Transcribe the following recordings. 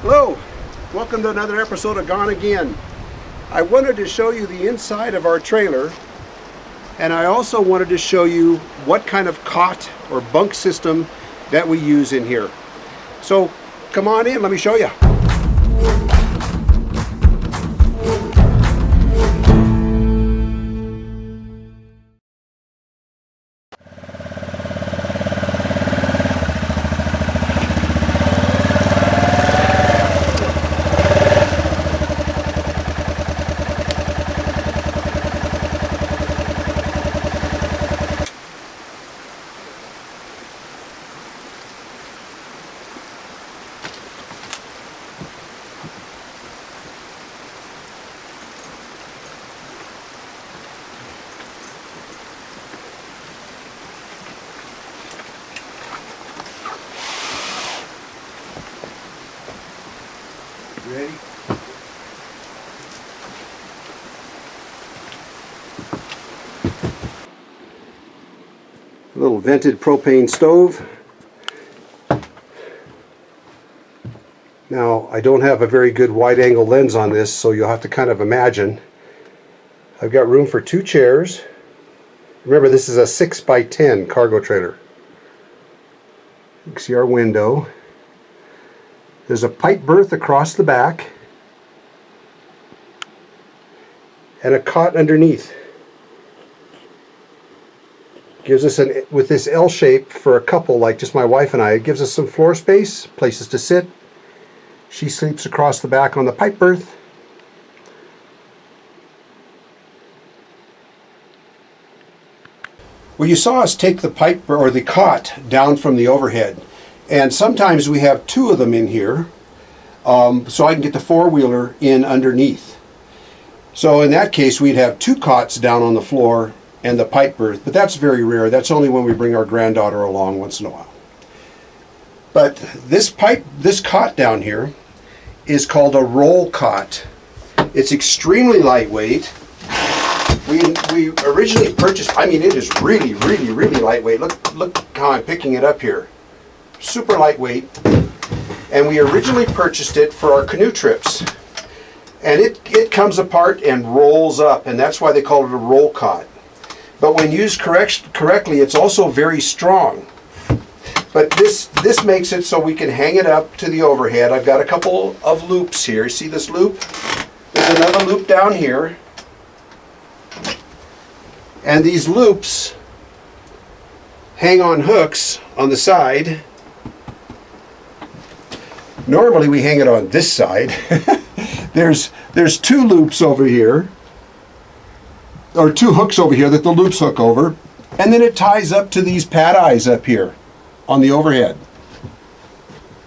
Hello, welcome to another episode of Gone Again. I wanted to show you the inside of our trailer, and I also wanted to show you what kind of cot or bunk system that we use in here. So come on in, let me show you. Ready? A little vented propane stove. Now, I don't have a very good wide-angle lens on this, so you'll have to kind of imagine. I've got room for 2 chairs. Remember, this is a 6x10 cargo trailer. You can see our window. There's a pipe berth across the back and a cot underneath. Gives us, with this L shape for a couple like just my wife and I, it gives us some floor space, places to sit. She sleeps across the back on the pipe berth. Well, you saw us take the pipe or the cot down from the overhead. And sometimes we have 2 of them in here, so I can get the 4-wheeler in underneath. So in that case, we'd have 2 cots down on the floor and the pipe berth, but that's very rare. That's only when we bring our granddaughter along once in a while. But this cot down here is called a roll cot. It's extremely lightweight. We originally purchased, I mean, it is really lightweight. Look how I'm picking it up here. Super lightweight, and we originally purchased it for our canoe trips, and it comes apart and rolls up, and that's why they call it a roll cot. But when used correctly, it's also very strong. But this makes it so we can hang it up to the overhead. I've got a couple of loops here. See this loop? There's another loop down here, and these loops hang on hooks on the side. Normally we hang it on this side. There's 2 loops over here, or 2 hooks over here that the loops hook over, and then it ties up to these pad eyes up here on the overhead.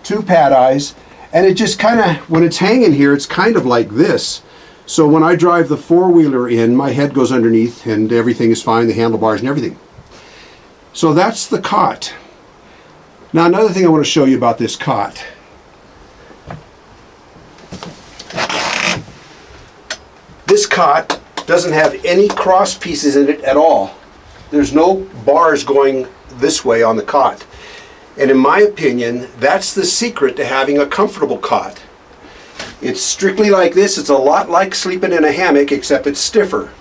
2 pad eyes, and it just kind of, when it's hanging here, it's kind of like this. So when I drive the 4-wheeler in, my head goes underneath and everything is fine, the handlebars and everything. So that's the cot. Now another thing I want to show you about this cot. This cot doesn't have any cross pieces in it at all. There's no bars going this way on the cot. And in my opinion, that's the secret to having a comfortable cot. It's strictly like this. It's a lot like sleeping in a hammock, except it's stiffer.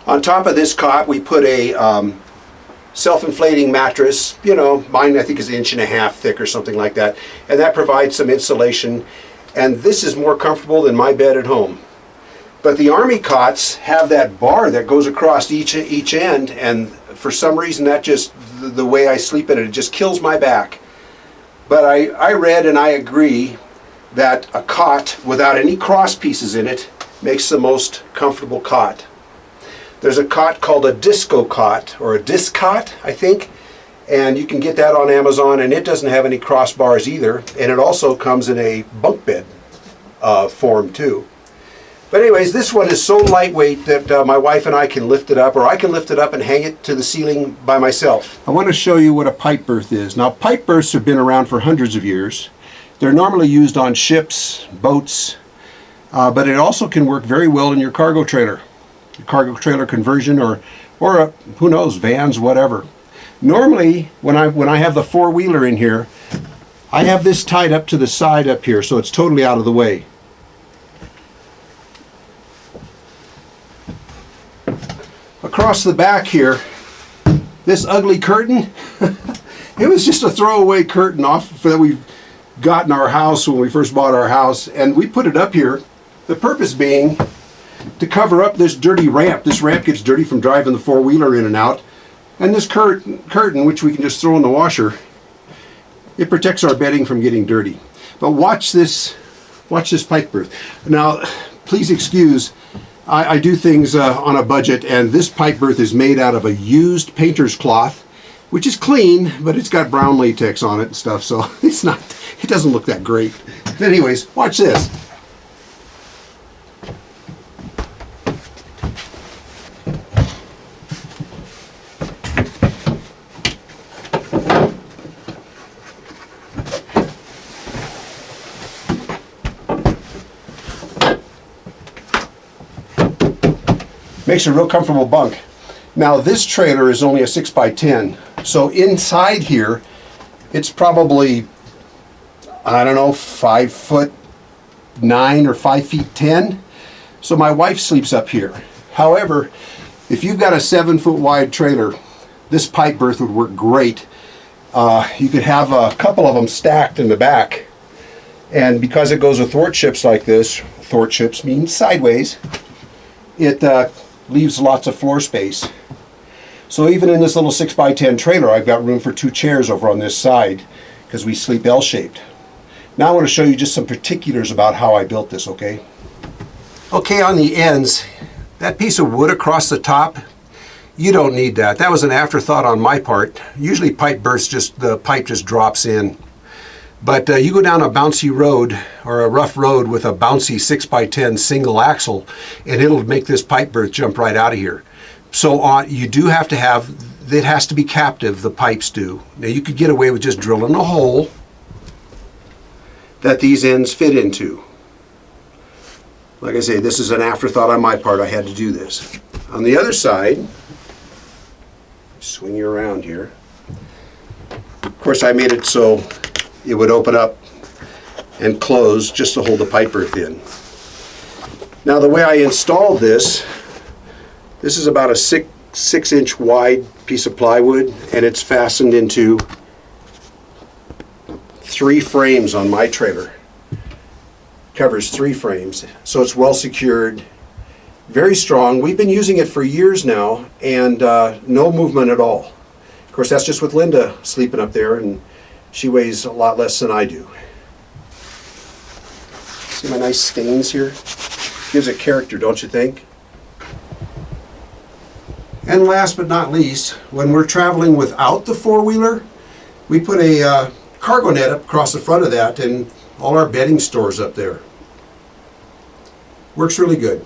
On top of this cot, we put a self-inflating mattress. You know, mine I think is 1.5 inches thick or something like that. And that provides some insulation. And this is more comfortable than my bed at home. But the Army cots have that bar that goes across each end, and for some reason that just, the way I sleep in it, it just kills my back. But I read and I agree that a cot without any cross pieces in it makes the most comfortable cot. There's a cot called a disco cot, or a disc cot, I think, and you can get that on Amazon, and it doesn't have any crossbars either, and it also comes in a bunk bed form too. But anyways, this one is so lightweight that my wife and I can lift it up, or I can lift it up and hang it to the ceiling by myself. I want to show you what a pipe berth is. Now, pipe berths have been around for hundreds of years. They're normally used on ships, boats, but it also can work very well in your cargo trailer conversion, or who knows, vans, whatever. Normally, when I have the four-wheeler in here, I have this tied up to the side up here, so it's totally out of the way. Across the back here, this ugly curtain, it was just a throwaway curtain off that we got in our house when we first bought our house, and we put it up here, the purpose being to cover up this dirty ramp. This ramp gets dirty from driving the four-wheeler in and out, and this curtain, which we can just throw in the washer, it protects our bedding from getting dirty. But watch this pipe berth. Now, please excuse, I do things on a budget, and this pipe berth is made out of a used painter's cloth, which is clean, but it's got brown latex on it and stuff, so it doesn't look that great. But anyways, watch this. Makes a real comfortable bunk. Now this trailer is only a 6x10, so inside here it's probably, I don't know, 5'9" or 5'10". So my wife sleeps up here. However, if you've got a 7-foot wide trailer, this pipe berth would work great. You could have a couple of them stacked in the back, and because it goes with thwart ships like this, thwart ships means sideways, it leaves lots of floor space. So even in this little 6x10 trailer, I've got room for 2 chairs over on this side because we sleep L-shaped. Now I want to show you just some particulars about how I built this, okay? Okay, on the ends, that piece of wood across the top, you don't need that. That was an afterthought on my part. Usually pipe bursts, the pipe just drops in. But you go down a bouncy road or a rough road with a bouncy 6x10 single axle, and it'll make this pipe berth jump right out of here. So you do have to have, it has to be captive, the pipes do. Now you could get away with just drilling a hole that these ends fit into. Like I say, this is an afterthought on my part. I had to do this. On the other side, swing you around here. Of course, I made it so it would open up and close just to hold the pipe berth in. Now the way I installed this is about a 6-inch wide piece of plywood, and it's fastened into 3 frames on my trailer. Covers 3 frames, so it's well secured, very strong. We've been using it for years now, and no movement at all. Of course, that's just with Linda sleeping up there, and she weighs a lot less than I do. See my nice stains here? Gives it character, don't you think? And last but not least, when we're traveling without the four-wheeler, we put a cargo net up across the front of that, and all our bedding stores up there. Works really good.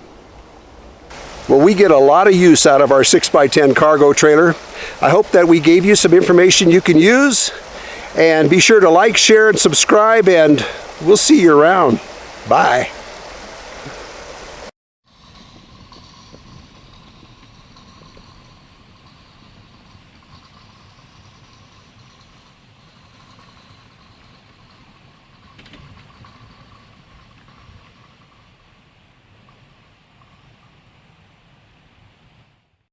Well, we get a lot of use out of our 6x10 cargo trailer. I hope that we gave you some information you can use. And be sure to like, share, and subscribe, and we'll see you around. Bye.